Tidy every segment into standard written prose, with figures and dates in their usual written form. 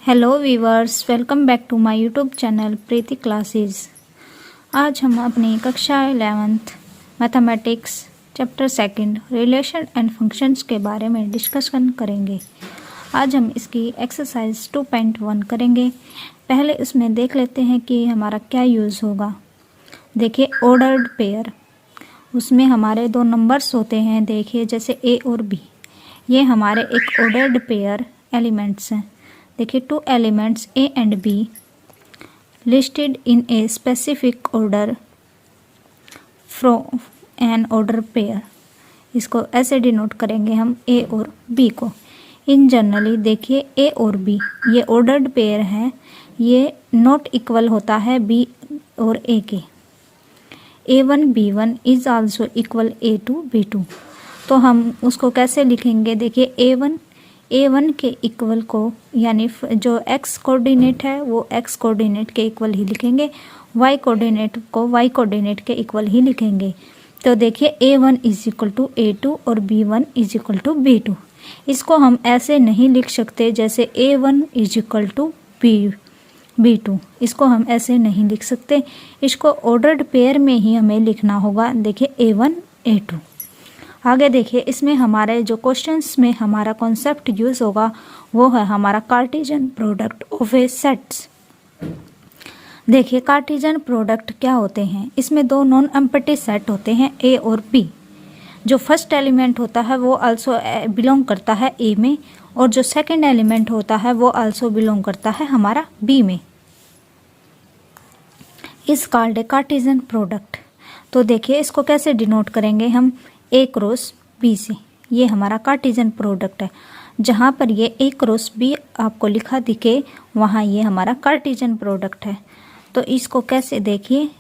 Hello viewers, welcome back to my YouTube channel Preeti classes. आज हम अपनी कक्षा 11th mathematics chapter 2 relation and functions के बारे में डिस्कशन करेंगे। आज हम इसकी एक्सरसाइज 2.1 करेंगे। पहले इसमें देख लेते हैं कि हमारा क्या यूज़ होगा। देखिए, ऑर्डर्ड पेयर, उसमें हमारे दो नंबर्स होते हैं। देखिए, जैसे ए और बी, ये हमारे एक ऑर्डर्ड पेयर एलिमेंट्स हैं। देखिए, two elements A and B listed in a specific order from an order pair. इसको ऐसे डिनोट करेंगे हम ए और बी को। इन जनरली देखिए, ए और बी ये ऑर्डर्ड पेयर है, ये नॉट इक्वल होता है बी और ए के। A1 B1 is also equal A2 B2। तो हम उसको कैसे लिखेंगे? देखिए, A1 के इक्वल को, यानी जो x कोऑर्डिनेट है वो x कोऑर्डिनेट के इक्वल ही लिखेंगे, y कोऑर्डिनेट को y कोऑर्डिनेट के इक्वल ही लिखेंगे। तो देखिए, A1 is equal to A2 और B1 is equal to B2। इसको हम ऐसे नहीं लिख सकते जैसे A1 is equal to B2। इसको हम ऐसे नहीं लिख सकते, इसको ऑर्डर्ड पेयर में ही हमें लिखना होगा। देखिए, A1 A2। आगे देखिए, इसमें हमारे जो क्वेश्चंस में हमारा कॉन्सेप्ट यूज़ होगा वो है हमारा Cartesian product of A sets. देखिए, कार्टेशियन प्रोडक्ट क्या होते हैं? इसमें दो नॉन एम्प्टी सेट होते हैं, ए और बी। जो फर्स्ट एलिमेंट होता है वो आल्सो बिलोंग करता है ए में, और जो सेकंड एलिमेंट होता है वो आल्सो बिलोंग करता है हमारा बी में। इस कॉल्ड ए कार्टेशियन प्रोडक्ट। तो देखिए, इसको कैसे डिनोट करेंगे हम? ए क्रॉस बी से। ये हमारा कार्टेशियन प्रोडक्ट है। जहाँ पर ये ए क्रॉस बी आपको लिखा दिखे, वहाँ ये हमारा कार्टेशियन प्रोडक्ट है। तो इसको कैसे, देखिए,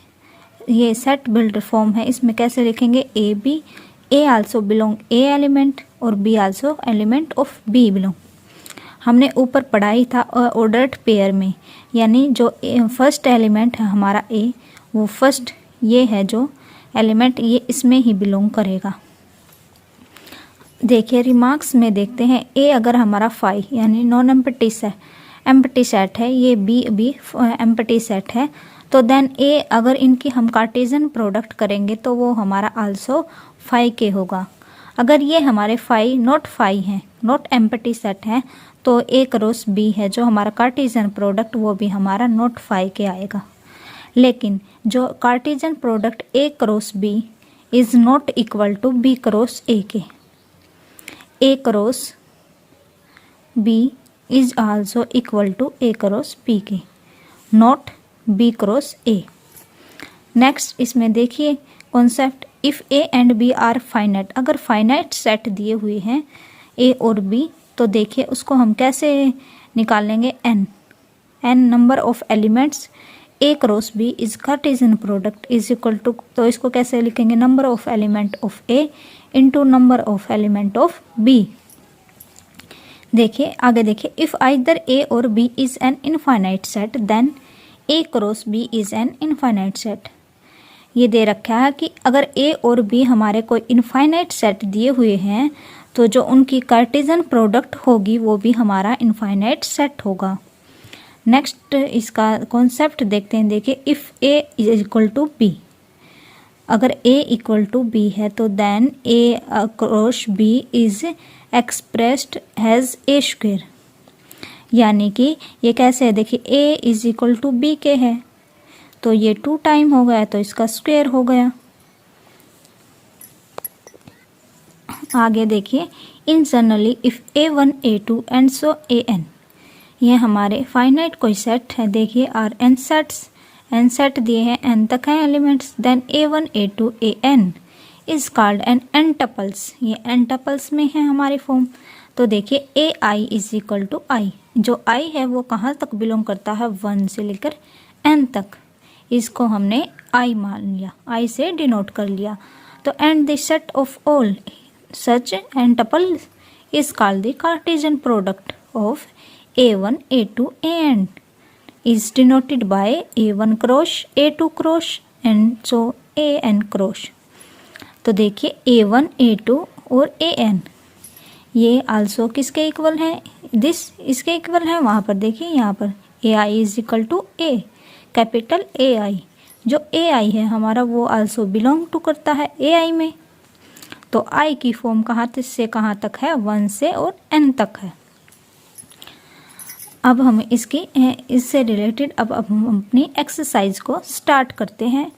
ये सेट बिल्ड फॉर्म है, इसमें कैसे लिखेंगे? A B, A also belong A element और B also element of B belong. हमने ऊपर पढ़ाई था ऑर्डर्ड पेयर में, यानी जो फर्स्ट एलिमेंट है हमारा ए, वो फर्स्ट ये है जो एलिमेंट, ये इसमें ही बिलोंग करेगा। देखिए, रिमार्क्स में देखते हैं, ए अगर हमारा 5 यानी नॉन एम्प्टी सेट है, ये बी भी एम्प्टी सेट है, तो देन ए अगर इनकी हम कार्टेशियन प्रोडक्ट करेंगे तो वो हमारा आल्सो 5 के होगा। अगर ये हमारे 5 नॉट 5 हैं, नॉट एम्प्टी सेट हैं, तो ए क्रॉस बी है जो हमारा कार्टेशियन प्रोडक्ट, वो भी हमारा नॉट 5 के आएगा। लेकिन जो Cartesian product A cross B is not equal to B cross A के। A cross B is also equal to A cross B के, not B cross A. Next इसमें देखिए concept, if A and B are finite. अगर finite set दिए हुए हैं ए or B, तो देखिए उसको हम कैसे निकालेंगे? n number of elements A cross B is Cartesian product is equal to, तो इसको कैसे लिखेंगे? Number of element of A into number of element of B. देखिए आगे, देखिए, if either A or B is an infinite set then A cross B is an infinite set. ये दे रखा है कि अगर ए और बी हमारे कोई इनफाइनाइट सेट दिए हुए हैं, तो जो उनकी कार्टेशियन प्रोडक्ट होगी वो भी हमारा इनफाइनाइट सेट होगा। नेक्स्ट इसका कॉन्सेप्ट देखते हैं। देखिए, if A is equal to B, अगर ए इक्वल टू बी है तो then A cross B is expressed as A square. यानी कि ये कैसे है? देखिए, A is equal to B के है, तो ये 2 टाइम हो गया, तो इसका स्क्वायर हो गया। आगे देखिए, इन generally if A1 A2 and so AN, ये हमारे फाइनाइट कोई सेट है। देखिए, आर एन सेट दिए हैं, n तक हैं elements, then A1 A2 AN is called an n tuples. ये n टपल्स में है हमारी फॉर्म। तो देखिए, AI is equal to I, जो I है वो कहाँ तक बिलोंग करता है? 1 से लेकर n तक। इसको हमने I मान लिया, I से डिनोट कर लिया। तो and the set of all such n tuples is called the Cartesian product of A1 A2 AN is denoted by A1 cross A2 cross and so AN cross। तो देखिए, A1 A2 और AN ये also किसके equal है, this इसके equal है। वहाँ पर देखिए यहाँ पर A I is equal to A, capital A I. जो ए आई है हमारा वो आल्सो बिलोंग टू करता है ए आई में। तो आई की फॉर्म कहाँ से कहाँ तक है, 1 से और n तक है। अब हम इससे रिलेटेड अब हम अपनी एक्सरसाइज को स्टार्ट करते हैं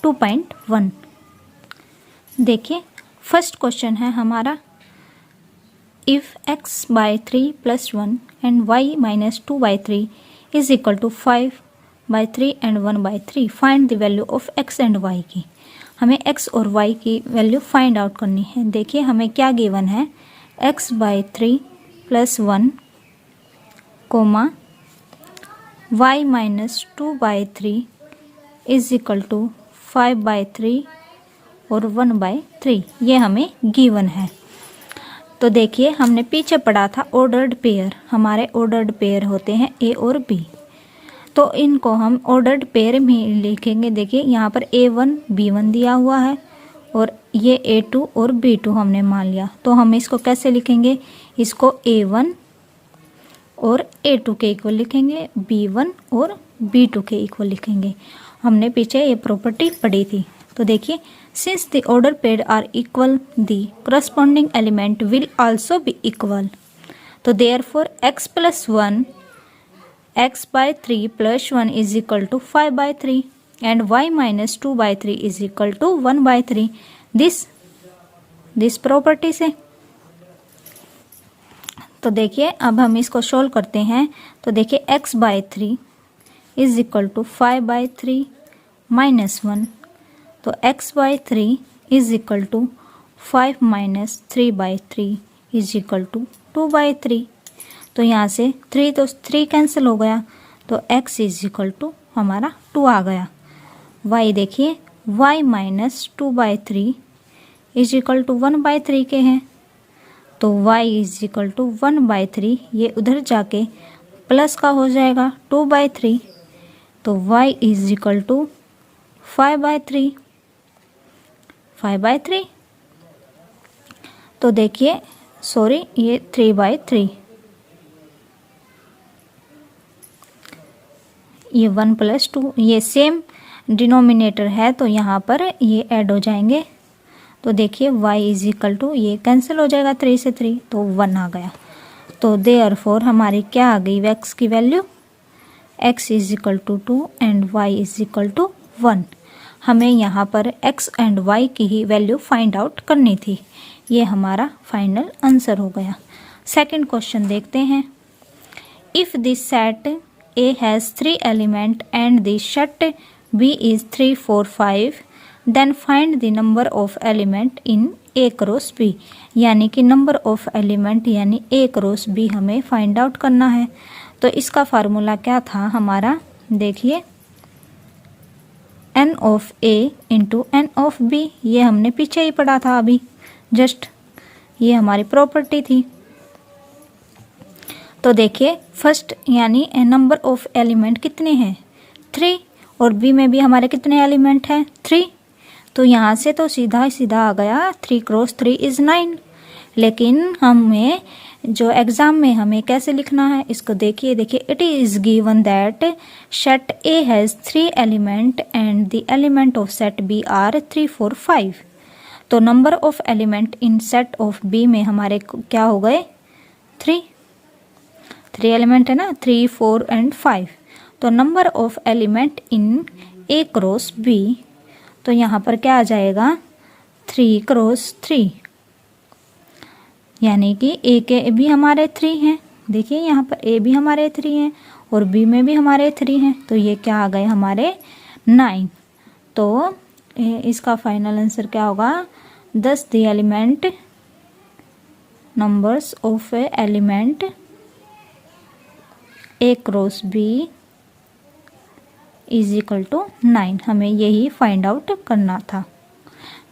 2.1। देखिए फर्स्ट क्वेश्चन है हमारा, if x by 3 plus 1 and y minus 2 by 3 is equal to 5 by 3 and 1 by 3, find the value of x and y की। हमें x और y की वैल्यू फाइंड आउट करनी है। देखिए हमें क्या गिवन है, x by 3 plus 1 comma y minus 2 by 3 is equal to 5 by 3 और 1 बाई 3, ये हमें गिवन है। तो देखिए हमने पीछे पढ़ा था ऑर्डर्ड पेयर, हमारे ऑर्डर्ड पेयर होते हैं ए और बी, तो इनको हम ऑर्डर्ड पेयर में लिखेंगे। देखिए यहाँ पर A1 B1 दिया हुआ है और ये A2 और B2 हमने मान लिया, तो हम इसको कैसे लिखेंगे, इसको A1 और A2 के इक्वल लिखेंगे, B1 और B2 के इक्वल लिखेंगे। हमने पीछे ये प्रॉपर्टी पढ़ी थी। तो देखिए since the order pair are equal the corresponding element will also be equal, तो therefore x plus 1 x by 3 plus 1 is equal to 5 by 3 and y minus 2 by 3 is equal to 1 by 3, this property से। तो देखिए अब हम इसको solve करते हैं। तो देखिए x by 3 is equal to 5 by 3 minus 1, तो x by 3 is equal to 5 minus 3 by 3 is equal to 2 by 3। तो यहाँ से 3 तो 3 कैंसिल हो गया, तो x इज इक्वल टू हमारा 2 आ गया। y देखिए y minus 2 by 3 is equal to 1 by 3 के हैं, तो y is equal to 1 by 3, ये उधर जाके प्लस का हो जाएगा 2 बाई 3, तो y is equal to 5 by 3, 5 by 3। तो देखिए सॉरी ये 3 बाई 3, ये 1 प्लस 2, ये सेम डिनोमिनेटर है तो यहाँ पर ये ऐड हो जाएंगे। तो देखिए y इज इक्वल टू, ये कैंसिल हो जाएगा 3 से 3, तो 1 आ गया। तो देयरफॉर हमारी क्या आ गई x की value, x is equal to 2 and y is equal to 1। हमें यहाँ पर x एंड y की ही वैल्यू फाइंड आउट करनी थी। ये हमारा फाइनल आंसर हो गया। सेकंड क्वेश्चन देखते हैं, if this set A has 3 element and the set B is 3 4 5, then find the number of element in A cross B। यानी कि नंबर ऑफ एलिमेंट यानी A क्रॉस B हमें find out करना है। तो इसका फार्मूला क्या था हमारा, देखिए n of A into n of B, ये हमने पीछे ही पढ़ा था अभी जस्ट, ये हमारी प्रॉपर्टी थी। तो देखिए फर्स्ट यानी नंबर ऑफ एलिमेंट कितने हैं 3, और बी में भी हमारे कितने एलिमेंट हैं 3, तो यहाँ से तो सीधा सीधा आ गया 3 क्रॉस 3 इज 9। लेकिन हमें जो एग्जाम में हमें कैसे लिखना है इसको देखिए, it is given that set A has 3 element and the element of set B are 3 4 5। तो number of element in set of B में हमारे क्या हो गए 3 एलिमेंट है ना, 3 4 एंड 5। तो number of element in A cross B, तो यहाँ पर क्या आ जाएगा 3 क्रॉस 3, यानी कि ए के भी हमारे 3 हैं। देखिए यहाँ पर ए भी हमारे 3 हैं और बी में भी हमारे 3 हैं, तो ये क्या आ गए हमारे 9। तो इसका फाइनल आंसर क्या होगा, 10 the element numbers of element A cross B is equal to 9। हमें यही फाइंड आउट करना था,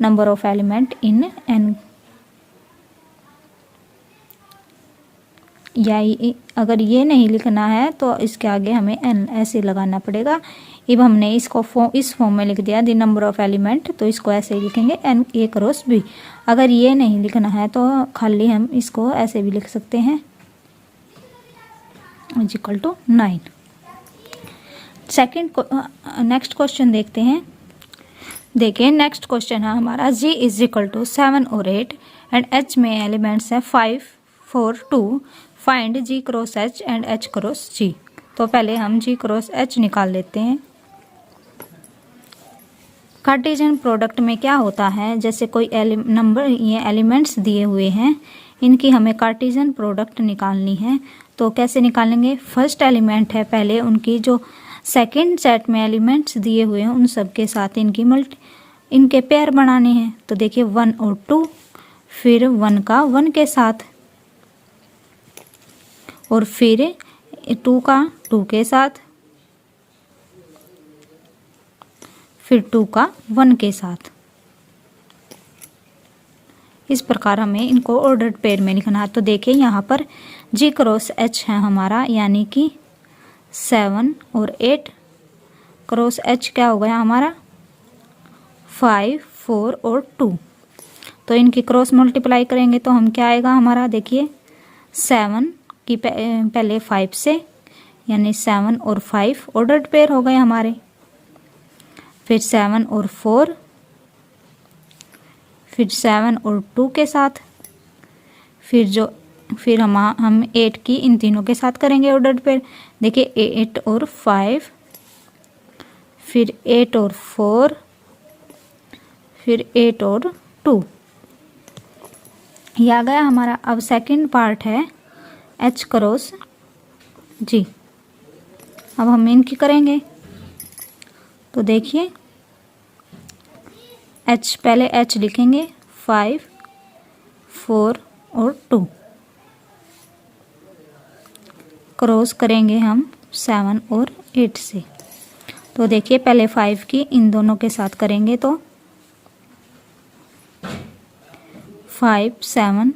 number of element in an या अगर ये नहीं लिखना है तो इसके आगे हमें एन ऐसे लगाना पड़ेगा। अब हमने इसको इस फॉर्म में लिख दिया द नंबर ऑफ एलिमेंट, तो इसको ऐसे ही लिखेंगे एन ए क्रॉस बी। अगर ये नहीं लिखना है तो खाली हम इसको ऐसे भी लिख सकते हैं is equal to 9। Next question देखते हैं। देखिए नेक्स्ट क्वेश्चन है हमारा g इज इक्वल टू 7 और 8 एंड h में एलिमेंट्स है 5 4 2। Find g cross h and h cross g। तो पहले हम g क्रॉस h निकाल लेते हैं। कार्टेशियन प्रोडक्ट में क्या होता है, जैसे कोई नंबर ये एलिमेंट्स दिए हुए हैं, इनकी हमें कार्टेशियन प्रोडक्ट निकालनी है। तो कैसे निकालेंगे, फर्स्ट एलिमेंट है पहले उनकी जो सेकंड सेट में एलिमेंट्स दिए हुए हैं उन सब के साथ इनके पेयर बनाने हैं। तो देखिए 1 और 2, फिर 1 का 1 के साथ, और फिर 2 का 2 के साथ, फिर 2 का 1 के साथ। इस प्रकार हमें इनको ऑर्डर्ड पेयर में लिखना है। तो देखिए यहाँ पर g क्रॉस h है हमारा, यानी कि 7 और 8 क्रॉस h क्या हो गया हमारा 5 4 और 2। तो इनकी क्रॉस मल्टीप्लाई करेंगे तो हम क्या आएगा हमारा, देखिए 7 की पहले 5 से, यानी 7 और 5 ऑर्डर्ड पेयर हो गए हमारे। फिर 7 और 4, फिर 7 और 2 के साथ, फिर हम 8 की इन तीनों के साथ करेंगे ऑर्डर्ड पेयर। देखिए 8 और 5, फिर 8 और 4, फिर 8 और 2, ये आ गया हमारा। अब सेकंड पार्ट है h क्रॉस g। अब हम इनकी करेंगे। तो देखिए h, पहले h लिखेंगे 5 4 और 2, क्रॉस करेंगे हम 7 और 8 से। तो देखिए पहले 5 की इन दोनों के साथ करेंगे तो 5 7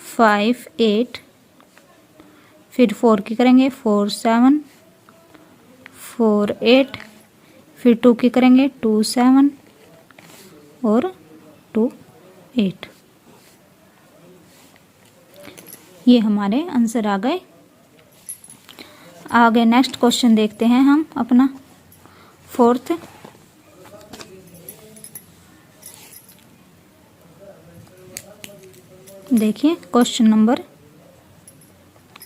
5 8, फिर 4 की करेंगे 4 7 4 8, फिर 2 की करेंगे 2 7 और 2 8। ये हमारे आंसर आ गए। आगे नेक्स्ट क्वेश्चन देखते हैं हम अपना फोर्थ। देखिए क्वेश्चन नंबर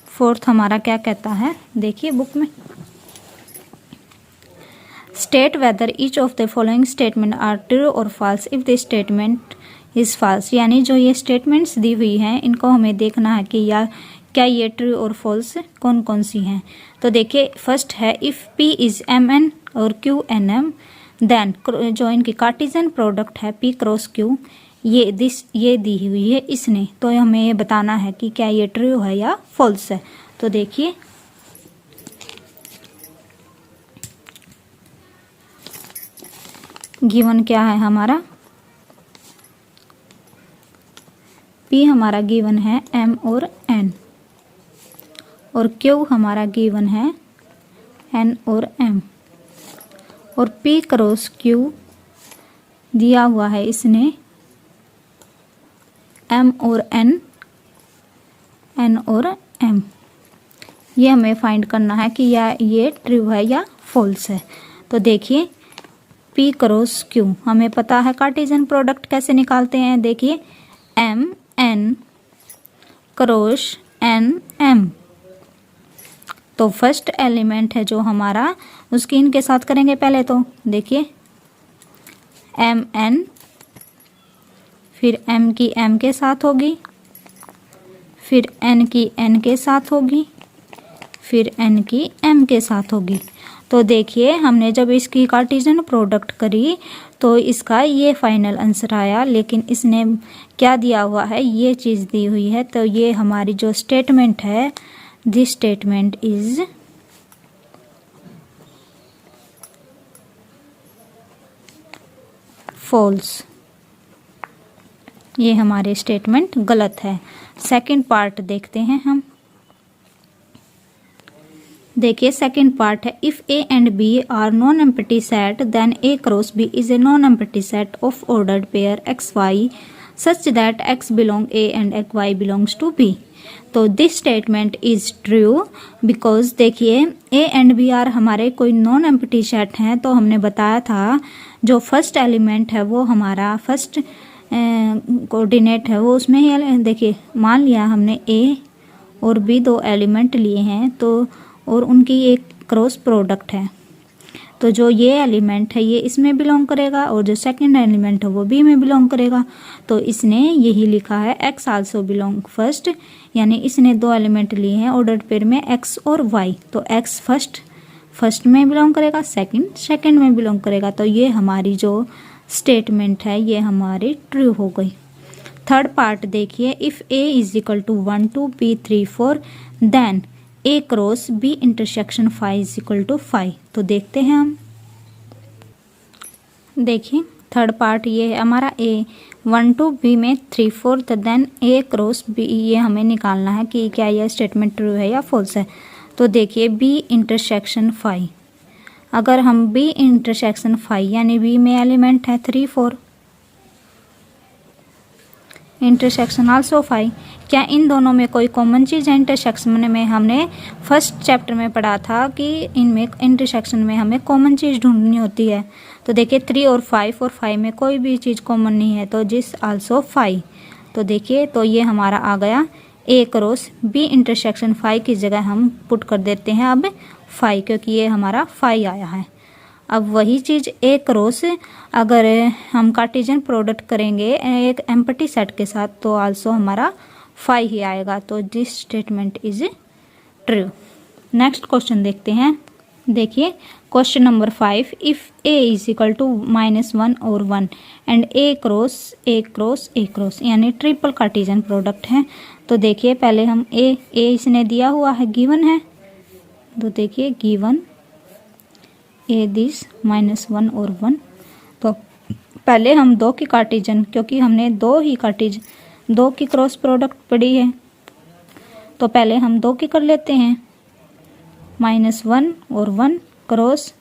फोर्थ हमारा क्या कहता है, देखिए बुक में। State whether each of the following statement are true और false if the statement is false. यानी जो ये स्टेटमेंट्स दी हुई हैं इनको हमें देखना है कि या क्या ये ट्रू और फॉल्स कौन कौन सी हैं। तो देखिए फर्स्ट है इफ p इज mn और q nm, देन जो इनकी कार्टेशियन प्रोडक्ट है p क्रॉस q, ये दी हुई है इसने। तो हमें ये बताना है कि क्या ये ट्रू है या फॉल्स है। तो देखिए गिवन क्या है हमारा, p हमारा गिवन है m और n, और q हमारा गिवन है n और m, और p क्रॉस q दिया हुआ है इसने m और n और m। ये हमें फाइंड करना है कि या ये ट्रू है या फॉल्स है। तो देखिए p क्रॉस q हमें पता है कार्टेशियन प्रोडक्ट कैसे निकालते हैं। देखिए m n cross n m, तो फर्स्ट एलिमेंट है जो हमारा उसकी इनके साथ करेंगे पहले। तो देखिए m n, फिर m की m के साथ होगी, फिर n की n के साथ होगी, फिर n की m के साथ होगी। तो देखिए हमने जब इसकी कार्टेशियन प्रोडक्ट करी तो इसका ये फाइनल आंसर आया, लेकिन इसने क्या दिया हुआ है, ये चीज़ दी हुई है। तो ये हमारी जो स्टेटमेंट है, दिस स्टेटमेंट इज फॉल्स। ये हमारे स्टेटमेंट गलत है। सेकंड पार्ट देखते हैं हम। देखिए सेकंड पार्ट है, if A and B are non empty set then A cross B is a non empty set of ordered pair X Y such that X belong A and X Y belongs to B. तो this statement is true because देखिए A and B are हमारे कोई non empty set हैं। तो हमने बताया था जो फर्स्ट एलिमेंट है वो हमारा फर्स्ट कोऑर्डिनेट है वो उसमें ही, देखिए मान लिया हमने ए और बी दो एलिमेंट लिए हैं तो और उनकी एक क्रॉस प्रोडक्ट है, तो जो ये एलिमेंट है ये इसमें बिलोंग करेगा और जो सेकंड एलिमेंट है वो बी में बिलोंग करेगा। तो इसने यही लिखा है एक्स आल्सो बिलोंग फर्स्ट, यानी इसने दो एलिमेंट लिए हैं ऑर्डर्ड पेयर में एक्स और वाई, तो एक्स फर्स्ट में बिलोंग करेगा, सेकंड में बिलोंग करेगा। तो ये हमारी जो स्टेटमेंट है ये हमारी ट्रू हो गई। थर्ड पार्ट देखिए, if A is equal to 1 2 B 3 4 then A cross B intersection 5 is equal to 5। तो देखते हैं हम। देखिए थर्ड पार्ट ये है हमारा ए 1 2 बी में 3 4 तो देन ए क्रॉस बी, ये हमें निकालना है कि क्या यह स्टेटमेंट ट्रू है या फॉल्स है। तो देखिए बी इंटरसेक्शन 5, अगर हम बी इंटरसेक्शन 5 यानी बी में एलिमेंट है 3 4 इंटरसेक्शन आल्सो 5, क्या इन दोनों में कोई कॉमन चीज़ है? इंटरसेक्शन में हमने फर्स्ट चैप्टर में पढ़ा था कि इनमें इंटरसेक्शन में हमें कॉमन चीज़ ढूंढनी होती है। तो देखिए 3 और 5 में कोई भी चीज़ कॉमन नहीं है, तो जिस आल्सो 5। तो देखिए तो ये हमारा आ गया ए क्रॉस बी इंटरसेक्शन 5 की जगह हम पुट कर देते हैं अब 5, क्योंकि ये हमारा 5 आया है। अब वही चीज़ ए क्रॉस अगर हम कार्टेशियन प्रोडक्ट करेंगे एक एम्प्टी सेट के साथ तो आल्सो हमारा 5 ही आएगा। तो this statement is true. Next question देखते हैं। देखिए question number 5, if A is equal to -1 और 1 एंड ए क्रॉस यानी ट्रिपल कार्टेशियन प्रोडक्ट है। तो देखिए पहले हम ए इसने दिया हुआ है, गिवन है। तो देखिए गिवन ए दिस -1 और 1। तो पहले हम दो की कार्टेशियन, क्योंकि हमने दो की क्रॉस प्रोडक्ट पढ़ी है तो पहले हम दो की कर लेते हैं। -1 और 1 क्रॉस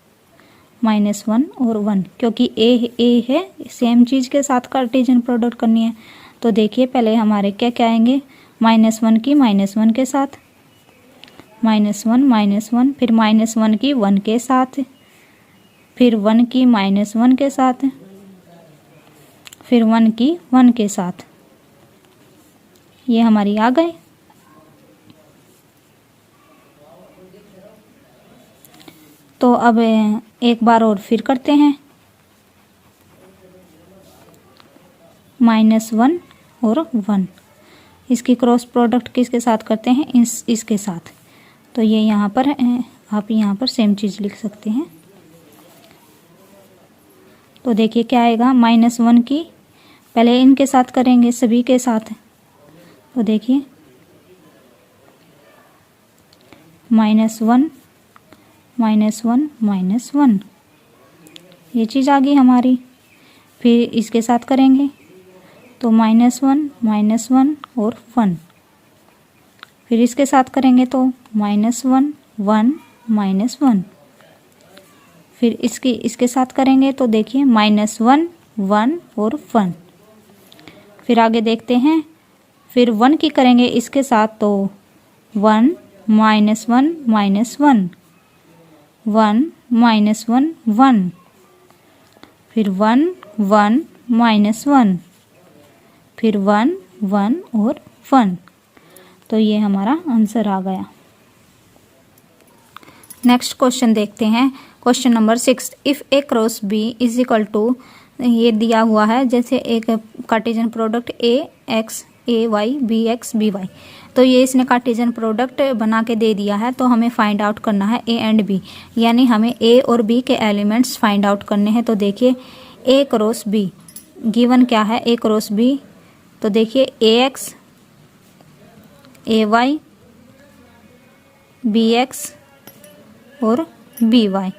-1 और 1, क्योंकि ए है सेम चीज़ के साथ कार्टेशियन प्रोडक्ट करनी है। तो देखिए पहले हमारे क्या आएंगे, -1 की -1 के साथ, -1 फिर -1 की 1 के साथ, फिर 1 की -1 के साथ, फिर 1 की 1 के साथ। ये हमारी आ गए। तो अब एक बार और फिर करते हैं, -1 और 1 इसकी क्रॉस प्रोडक्ट किसके साथ करते हैं, इसके साथ। तो ये यहाँ पर आप यहाँ पर सेम चीज़ लिख सकते हैं। तो देखिए क्या आएगा, -1 की पहले इनके साथ करेंगे सभी के साथ। तो देखिए -1 -1 ये चीज़ आ गई हमारी। फिर इसके साथ करेंगे तो -1 और 1, फिर इसके साथ करेंगे तो -1 1 फिर इसके साथ करेंगे तो देखिए -1 1 और 1। फिर आगे देखते हैं, फिर 1 की करेंगे इसके साथ तो 1 -1 -1 1 -1 1, फिर 1 1 -1, फिर 1 1 और 1। तो ये हमारा आंसर आ गया। नेक्स्ट क्वेश्चन देखते हैं। Question number 6, if A cross B is equal to, ये दिया हुआ है जैसे एक Cartesian product A Y B X B Y. तो ये इसने कार्टेशियन प्रोडक्ट बना के दे दिया है। तो हमें फाइंड आउट करना है ए एंड बी, यानी हमें ए और बी के एलिमेंट्स फाइंड आउट करने हैं। तो देखिए ए क्रॉस बी गिवन क्या है, ए क्रॉस बी। तो देखिए A X A Y B X और बी वाई,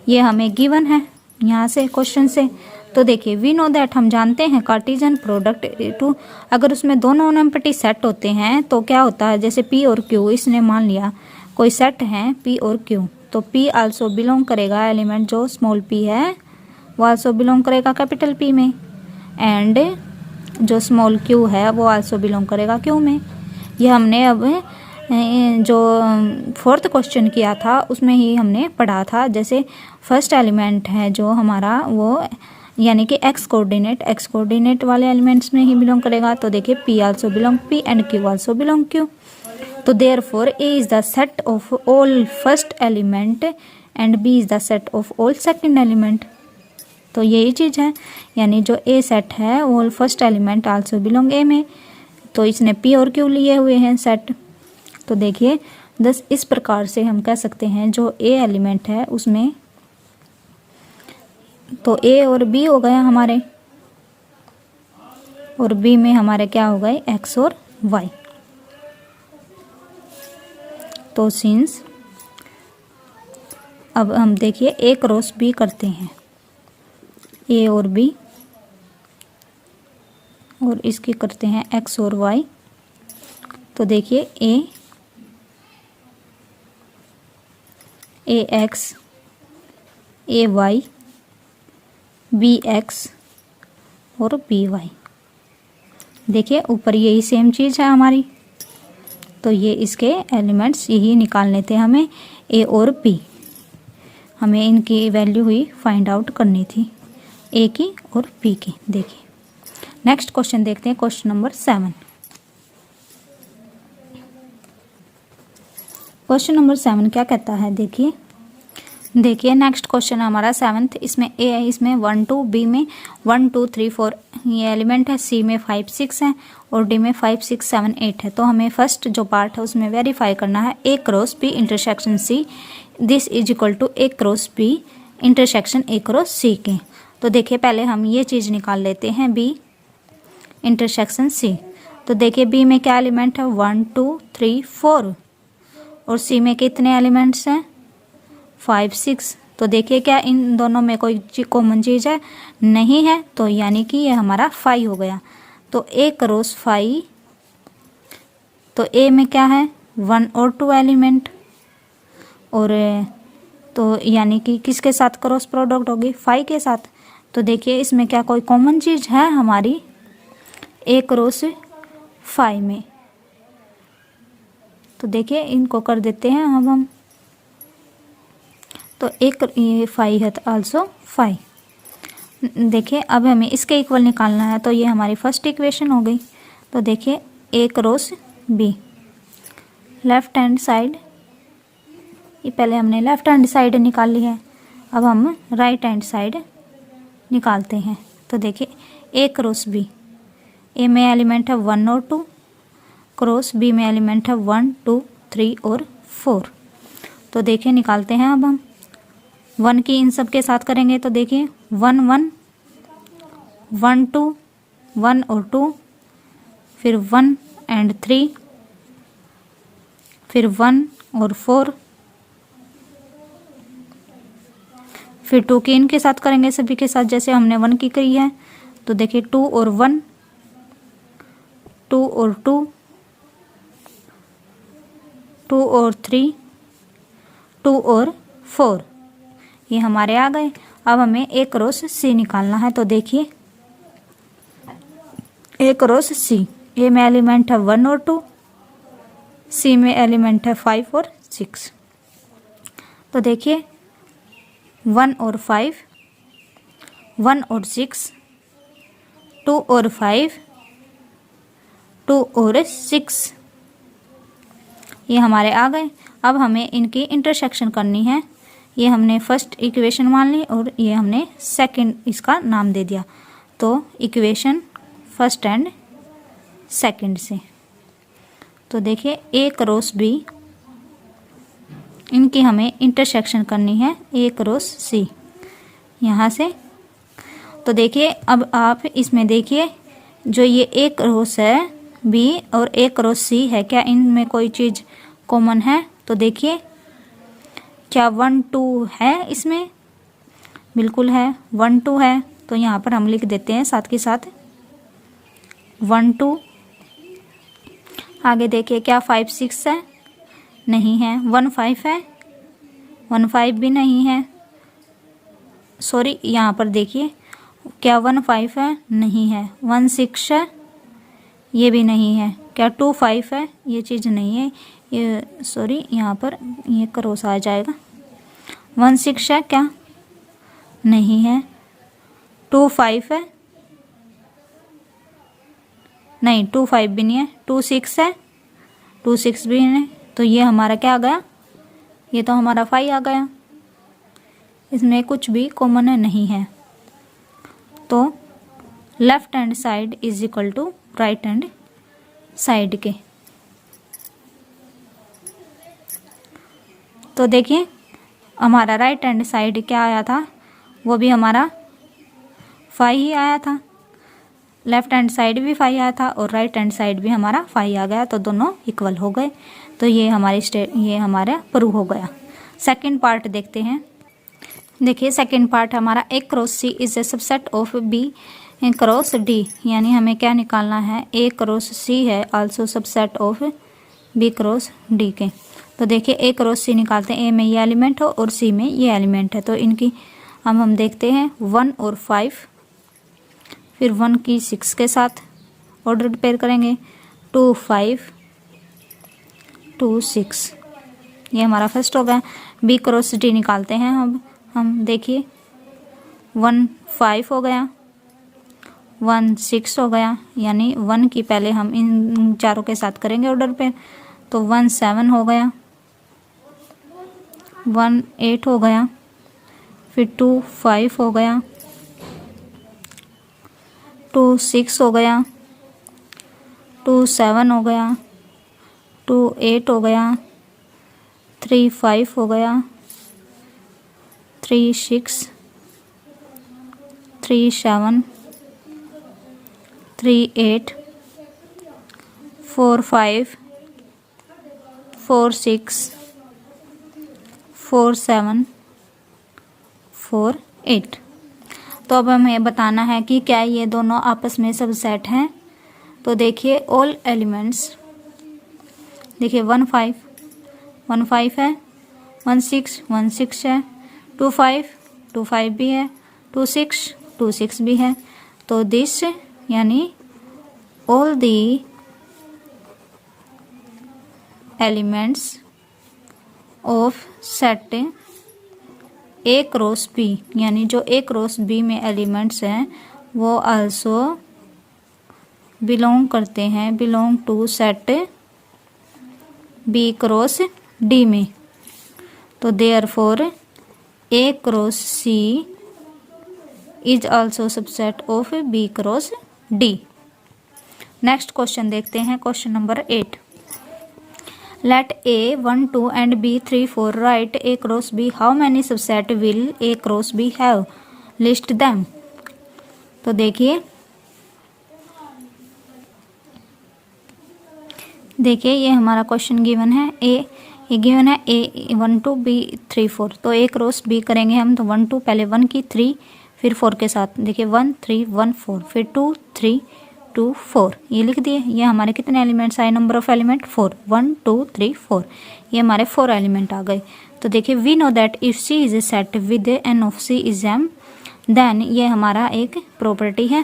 ये हमें गिवन है यहाँ से क्वेश्चन से। तो देखिए वी नो दैट, हम जानते हैं कार्टेशियन प्रोडक्ट टू, अगर उसमें दोनों एम्प्टी सेट होते हैं तो क्या होता है, जैसे पी और क्यू, इसने मान लिया कोई सेट है पी और क्यू, तो पी आल्सो बिलोंग करेगा, एलिमेंट जो स्मॉल पी है वो आल्सो बिलोंग करेगा कैपिटल पी में, एंड जो स्मॉल क्यू है वो आल्सो बिलोंग करेगा क्यू में। ये हमने अब जो फोर्थ क्वेश्चन किया था उसमें ही हमने पढ़ा था। जैसे फर्स्ट एलिमेंट है जो हमारा वो यानी कि एक्स कोऑर्डिनेट वाले एलिमेंट्स में ही बिलोंग करेगा, तो देखिए P also belong P and Q also belong Q. तो therefore A is the set of all first element and B is the set of all second element. तो यही चीज है, यानी जो ए सेट है all first element also belong A में, तो इसने पी और क्यू लिए हुए हैं सेट। तो देखिए दस इस प्रकार से हम कह सकते हैं जो ए एलिमेंट है उसमें, तो ए और बी हो गया हमारे, और बी में हमारे क्या हो गए एक्स और वाई। तो सिंस अब हम देखिए ए क्रॉस बी करते हैं, ए और बी, और इसकी करते हैं एक्स और वाई। तो देखिए A X, A Y, B X और बी वाई। देखिए ऊपर यही सेम चीज़ है हमारी, तो ये इसके एलिमेंट्स यही निकालने थे हमें, ए और बी, हमें इनकी वैल्यू हुई फाइंड आउट करनी थी, ए की और बी की। देखिए नेक्स्ट क्वेश्चन देखते हैं, क्वेश्चन नंबर 7। क्वेश्चन नंबर 7 क्या कहता है, देखिए नेक्स्ट क्वेश्चन हमारा 7th, इसमें ए है, इसमें 1 2, बी में 1 2 3 4 ये एलिमेंट है, सी में 5 6 है और डी में 5 6 7 8 है। तो हमें फर्स्ट जो पार्ट है उसमें वेरीफाई करना है A cross B intersection C, this is equal to A cross B intersection A cross C के। तो देखिए पहले हम ये चीज़ निकाल लेते हैं बी इंटरसेक्शन सी। तो देखिए बी में क्या एलिमेंट है 1 2 3 4 और सी में कितने एलिमेंट्स हैं 5 6। तो देखिए क्या इन दोनों में कोई कॉमन चीज़ है, नहीं है, तो यानी कि ये हमारा 5 हो गया। तो ए क्रॉस 5, तो ए में क्या है 1 और 2 एलिमेंट, और तो यानी कि किसके साथ क्रॉस प्रोडक्ट होगी 5 के साथ। तो देखिए इसमें क्या कोई कॉमन चीज़ है हमारी ए क्रॉस 5 में, तो देखिए इनको कर देते हैं अब हम, तो एक ये 5 है आल्सो 5। देखिए अब हमें इसके इक्वल निकालना है, तो ये हमारी फर्स्ट इक्वेशन हो गई। तो देखिए A cross B, left hand side, ये पहले हमने लेफ्ट हैंड साइड निकाल ली है, अब हम राइट हैंड साइड निकालते हैं। तो देखिए ए क्रॉस बी, ए में एलिमेंट है 1 और 2, क्रॉस बी में एलिमेंट है 1 2 3 और 4। तो देखिए निकालते हैं अब हम 1 की इन सब के साथ करेंगे, तो देखिए 1 1 1 2 1 और 2, फिर 1 एंड 3, फिर 1 और 4, फिर 2 की इनके साथ करेंगे सभी के साथ जैसे हमने 1 की करी है। तो देखिए 2 और 1, 2 और 2, 2 और 3, 2 और 4, ये हमारे आ गए। अब हमें ए क्रॉस सी निकालना है। तो देखिए ए क्रॉस सी, ए में एलिमेंट है 1 और 2, सी में एलिमेंट है 5 और 6। तो देखिए 1 और 5, 1 और 6, 2 और 5, 2 और 6, ये हमारे आ गए। अब हमें इनकी इंटरसेक्शन करनी है। ये हमने फर्स्ट इक्वेशन मान ली और ये हमने सेकंड इसका नाम दे दिया। तो इक्वेशन फर्स्ट एंड सेकंड से, तो देखिए ए क्रॉस बी, इनकी हमें इंटरसेक्शन करनी है ए क्रॉस सी यहाँ से। तो देखिए अब आप इसमें देखिए जो ये ए क्रॉस है बी और ए क्रॉस सी है, क्या इनमें कोई चीज़ कॉमन है? तो देखिए क्या 1 2 है इसमें, बिल्कुल है 1 2 है। तो यहाँ पर हम लिख देते हैं साथ के साथ 1 2। आगे देखिए क्या 5 6 है, नहीं है। 1 5 है, 1 5 भी नहीं है। सॉरी, यहाँ पर देखिए क्या 1 5 है, नहीं है। 1 6 है, ये भी नहीं है। क्या 2 5 है, ये चीज़ नहीं है। ये सॉरी, यहाँ पर ये क्रॉस आ जाएगा। 1 6 है क्या, नहीं है। 2 5 है, नहीं 2 5 भी नहीं है। 2 6 है, 2 6 भी नहीं। तो ये हमारा क्या आ गया, ये तो हमारा 5 आ गया। इसमें कुछ भी कॉमन नहीं है। तो left hand side is equal to right hand side के। तो देखिए हमारा राइट हैंड साइड क्या आया था, वो भी हमारा 5 ही आया था। लेफ्ट हैंड साइड भी 5 आया था और राइट हैंड साइड भी हमारा 5 आ गया। तो दोनों इक्वल हो गए। तो ये हमारा प्रूव हो गया। सेकंड पार्ट देखते हैं। देखिए सेकंड पार्ट हमारा A cross C is A subset of B cross D, यानी हमें क्या निकालना है, A क्रॉस C है also subset of B cross D के। तो देखिए A क्रॉस C निकालते हैं। A में ये एलिमेंट हो और C में ये एलिमेंट है। तो इनकी हम देखते हैं 1 और 5, फिर 1 की 6 के साथ ऑर्डर पेयर करेंगे। 2 5 2 6, ये हमारा फर्स्ट हो गया। B क्रॉस D निकालते हैं हम देखिए 1 5 हो गया, 1 6 हो गया, यानी 1 की पहले हम इन चारों के साथ करेंगे ऑर्डर पे। तो 1 7 हो गया, 1 8 हो गया, फिर 2 5 हो गया, 2 6 हो गया, 2 7 हो गया, 2 8 हो गया, 3 5 हो गया, 3 6 3 7 3 8 4 5 4 6 4 7 4 8। तो अब हमें बताना है कि क्या ये दोनों आपस में सबसेट हैं। तो देखिए ऑल एलिमेंट्स, देखिए 1 5 1 5 है, 1 6 है, 2 5 भी है, 2 6 भी है। तो दिस यानी all the elements of set A cross B, यानी जो A क्रॉस B में एलिमेंट्स हैं वो also belong to set B cross D में। तो therefore A cross C is also subset of B cross D। Next question देखते हैं, question number 8। Let A 1 2 and B 3 4 write A cross B, how many subset will A cross B have, list them. तो देखिए ये हमारा question given है। ये given है A 1 2 B 3 4। तो A क्रॉस B करेंगे हम। तो 1 2 पहले 1 की 3 फिर 4 के साथ, देखिए 1 3 1 4, फिर 2 3 2 4, ये लिख दिए। ये हमारे कितने एलिमेंट्स आए, नंबर ऑफ एलिमेंट 4, 1 2 3 4, ये हमारे 4 एलिमेंट आ गए। तो देखिए we know that if C is a set with n of C is M, then ये हमारा एक प्रॉपर्टी है।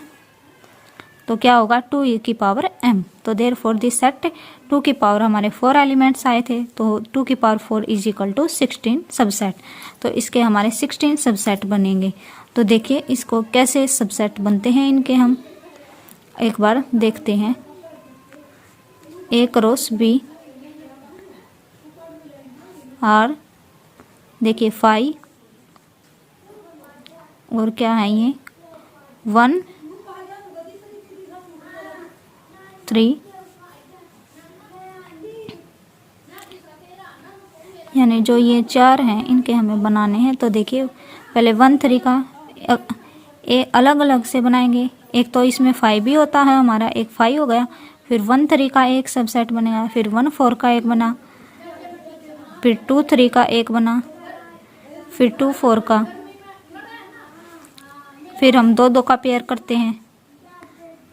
तो क्या होगा 2 की पावर m। तो देयरफॉर दिस सेट 2 की पावर हमारे 4 एलिमेंट्स आए थे, तो 2 की power 4 is equal to 16 subset. तो इसके हमारे 16 सबसेट बनेंगे। तो देखिए इसको कैसे सबसेट बनते हैं इनके, हम एक बार देखते हैं। A क्रॉस B और देखिए 5 और क्या है ये 1 3, यानी जो ये 4 हैं इनके हमें बनाने हैं। तो देखिए पहले 1 3 का अलग अलग से बनाएंगे। एक तो इसमें 5 भी होता है हमारा, एक 5 हो गया, फिर 1 3 का एक सबसेट बनेगा, फिर 1 4 का एक बना, फिर 2 3 का एक बना, फिर 2 4 का, फिर हम दो दो का पेयर करते हैं।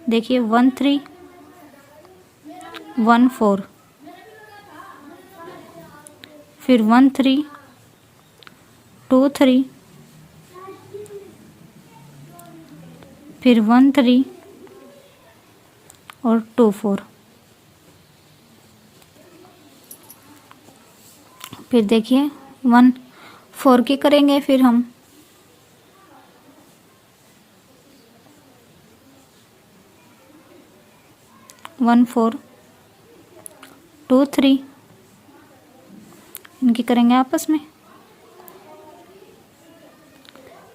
देखिए 1 3 1 4, फिर 1 3 2 3, फिर 1 3 और 2 4। फिर देखिए 1 4 की करेंगे, फिर हम 1 4 2 3 इनकी करेंगे आपस में,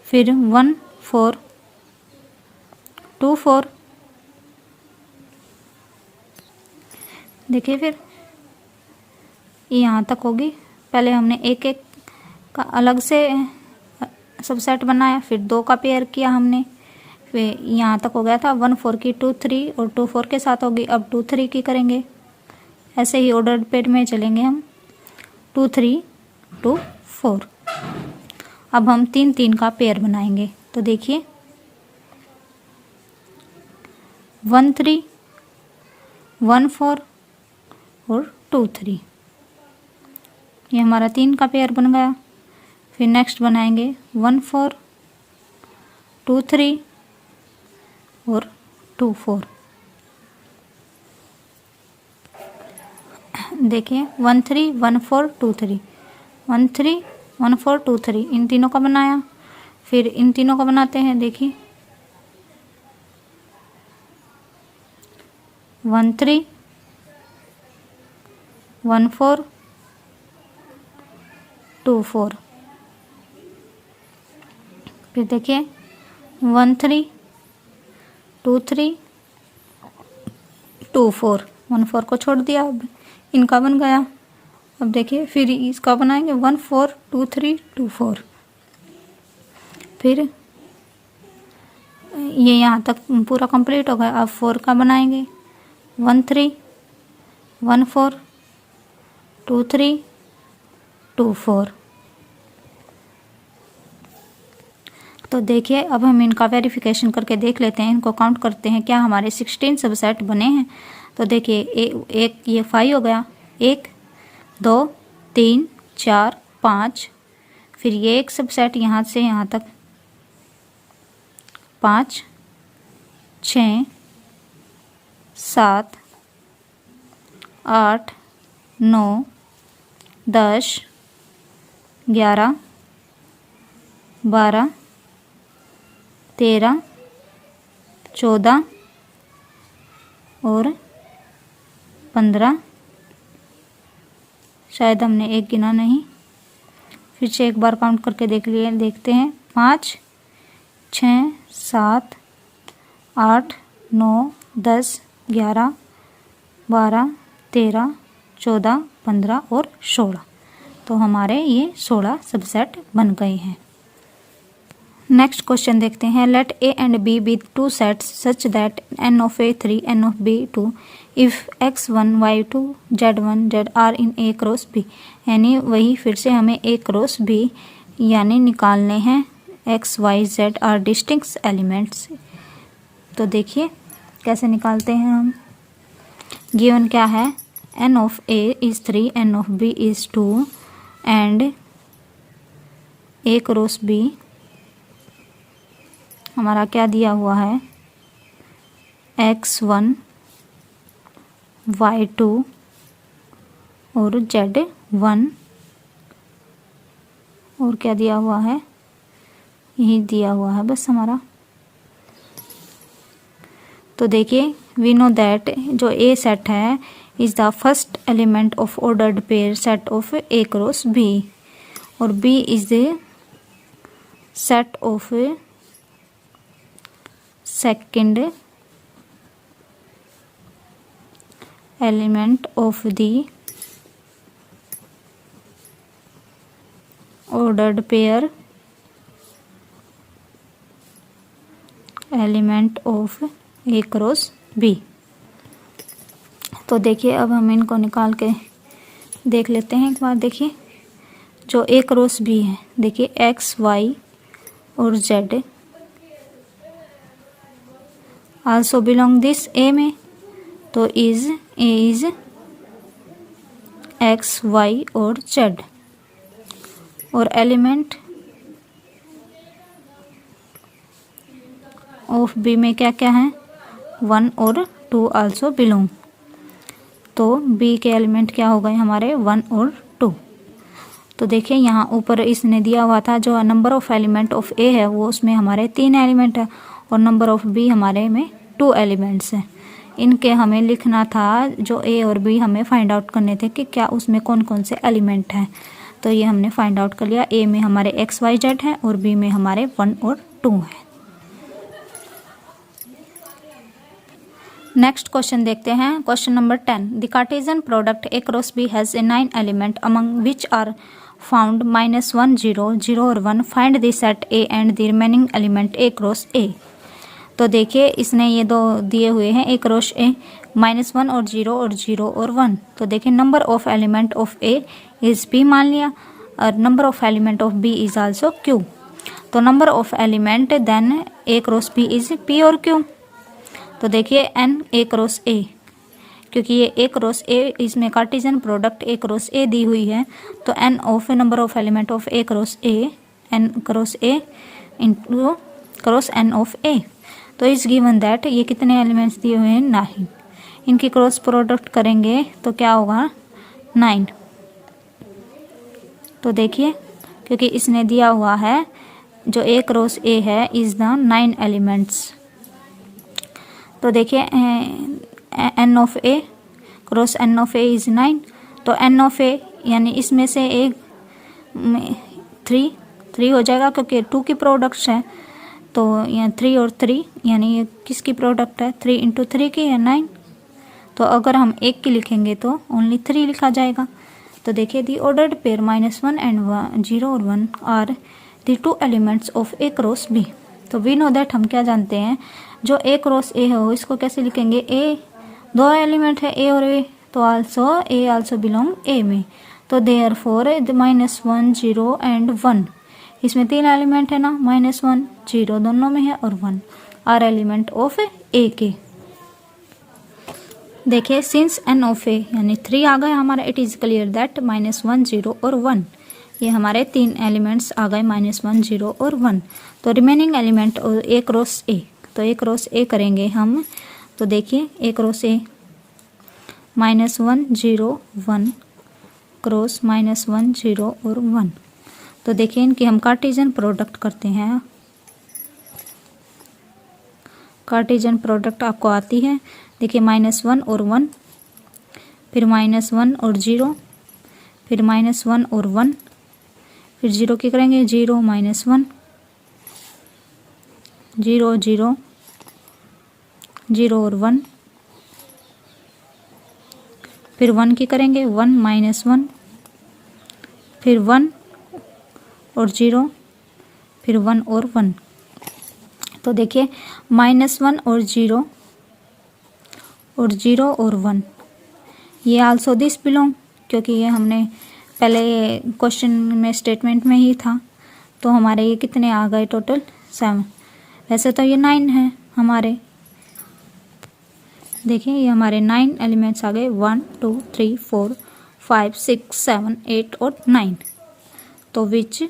फिर 1 4 2 4। देखिए फिर यहाँ तक होगी। पहले हमने एक एक का अलग से सबसेट बनाया, फिर दो का पेयर किया हमने, फिर यहाँ तक हो गया था। 1 4 की 2 3 और 2 4 के साथ होगी। अब 2 3 की करेंगे, ऐसे ही ऑर्डर पेयर में चलेंगे हम। 2 3 2 4। अब हम 3 3 का पेयर बनाएंगे। तो देखिए 1 3 1 4 और 2 3, ये हमारा 3 का पेयर बन गया। फिर नेक्स्ट बनाएंगे 1 4 2 3 और 2 4। देखिए 1 3 1 4 2 3, 1 3 1 4 2 3, इन तीनों का बनाया। फिर इन तीनों का बनाते हैं। देखिए 1 3 1 4 2 4। फिर देखिए 1 3 2 3 2 4, 1 4 को छोड़ दिया, अब इनका बन गया। अब देखिए फिर इसका बनाएंगे 1 4 2 3 2 4। फिर ये यहाँ तक पूरा कंप्लीट हो गया। अब 4 का बनाएंगे 1 3 1 4 2 3 2 4। तो देखिए अब हम इनका वेरिफिकेशन करके देख लेते हैं, इनको काउंट करते हैं क्या हमारे 16 सबसेट बने हैं। तो देखिए एक ये 5 हो गया, 1 2 3 4 5, फिर ये एक सबसेट यहाँ से यहाँ तक 5 6 7 8 9 10 11 12 13 14 और 15। शायद हमने एक गिना नहीं, फिर से एक बार काउंट करके देखते हैं। 5 6 7 8 9 10 11 12 13 14 15 और 16। तो हमारे ये 16 सबसेट बन गए हैं। नेक्स्ट क्वेश्चन देखते हैं। Let A and B be two sets such that n of A 3 n of B 2 if x1 y2 z1 z are in A cross B. यानी वही फिर से हमें ए क्रॉस बी यानी निकालने हैं x y z are distinct elements. तो देखिए कैसे निकालते हैं हम। गिवन क्या है, n of A is 3 n of B is 2 and A cross B हमारा क्या दिया हुआ है, x1 y2 और z1 और क्या दिया हुआ है, यही दिया हुआ है बस हमारा। तो देखिए वी नो दैट जो ए सेट है is the first element of ordered pair set of A cross B और B is the set of second element of the ordered pair element of A cross B। तो देखिए अब हम इनको निकाल के देख लेते हैं एक बार। देखिए जो A क्रॉस B है, देखिए x y और z also belong this A में, तो is A is X Y और जेड। और एलिमेंट ऑफ बी में क्या क्या है, 1 और 2 आल्सो बिलोंग। तो बी के एलिमेंट क्या हो गए हमारे 1 और 2। तो देखिए यहाँ ऊपर इसने दिया हुआ था जो नंबर ऑफ एलिमेंट ऑफ ए है वो उसमें हमारे 3 एलिमेंट है और नंबर ऑफ बी हमारे में 2 एलिमेंट्स हैं। इनके हमें लिखना था, जो ए और बी हमें फाइंड आउट करने थे कि क्या उसमें कौन कौन से एलिमेंट हैं। तो ये हमने फाइंड आउट कर लिया। ए में हमारे एक्स वाई जेड है और बी में हमारे 1 और 2 है। नेक्स्ट क्वेश्चन देखते हैं। Question number 10, the Cartesian product A cross B has a 9 element among which are found -1 0 0 और 1। Find the set A and the remaining element A cross A. तो देखिए इसने ये दो दिए हुए हैं, ए क्रॉस ए -1 और 0 और 1। तो देखिए number of element of A is P मान लिया और number of element of B is also Q. तो number of element then A cross B is P और क्यू। तो देखिए एन ए क्रॉस ए, क्योंकि ये ए क्रॉस ए इसमें Cartesian product A cross A दी हुई है, तो N of number of element of A cross A, N cross A into cross N of A. तो इस गिवन दैट ये कितने एलिमेंट्स दिए हुए हैं 9। इनकी क्रॉस प्रोडक्ट करेंगे तो क्या होगा 9। तो देखिए क्योंकि इसने दिया हुआ है जो ए क्रॉस ए है इज द 9 एलिमेंट्स। तो देखिए n of A cross N of A is 9। तो एन ऑफ ए यानी इसमें से एक 3 हो जाएगा क्योंकि 2 की प्रोडक्ट्स है। तो यहाँ 3 और 3 यानी ये किसकी प्रोडक्ट है, 3 इंटू 3 की है 9। तो अगर हम एक की लिखेंगे तो ओनली 3 लिखा जाएगा। तो देखिए दी ऑर्डर्ड पेयर -1 एंड 0 और 1 are the 2 elements of A cross B. तो वी नो दैट हम क्या जानते हैं, जो ए क्रॉस ए हो इसको कैसे लिखेंगे, ए 2 एलिमेंट है ए और ए, तो also a also belong A में। तो देयर फोर -1 0 एंड 1 इसमें 3 एलिमेंट है ना, -1 0 दोनों में है और 1 आर एलिमेंट ऑफ ए के। देखिए सिंस एन ऑफ ए यानी 3 आ गए हमारा, इट इज क्लियर दैट -1 0 और 1 ये हमारे 3 एलिमेंट्स आ गए -1 0 और 1। तो remaining element A cross A, तो ए क्रॉस ए करेंगे हम। तो देखिए ए क्रॉस ए -1 0 1 क्रॉस -1 0 और 1। तो देखिए इनकी हम कार्टेशियन प्रोडक्ट करते हैं। कार्टेशियन प्रोडक्ट आपको आती है, देखिए -1 और 1, फिर -1 और 0, फिर -1 और 1, फिर 0 की करेंगे 0 -1 0 0 0 और 1, फिर 1 की करेंगे 1 -1, फिर 1 और 0, फिर 1 और 1। तो देखिए -1 और 0 और 0 और 1 ये आल्सो दिस बिलोंग, क्योंकि ये हमने पहले क्वेश्चन में स्टेटमेंट में ही था। तो हमारे ये कितने आ गए टोटल 7। वैसे तो ये 9 है हमारे, देखिए ये हमारे 9 एलिमेंट्स आ गए 1 2 3 4 5 6 7 8 और 9। तो विच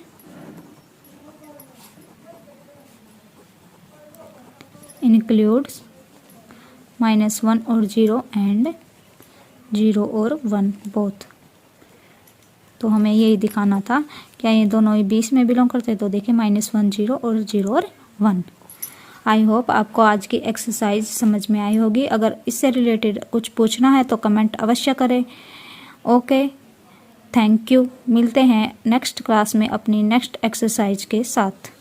इंक्लूड्स -1 और 0 एंड 0 और 1 बोथ। तो हमें यही दिखाना था क्या ये दोनों ही 20 में बिलोंग करते। तो देखिए -1 0 और 0 और 1। आई होप आपको आज की एक्सरसाइज समझ में आई होगी। अगर इससे रिलेटेड कुछ पूछना है तो कमेंट अवश्य करें। Okay, thank you. मिलते हैं नेक्स्ट क्लास में अपनी नेक्स्ट एक्सरसाइज के साथ।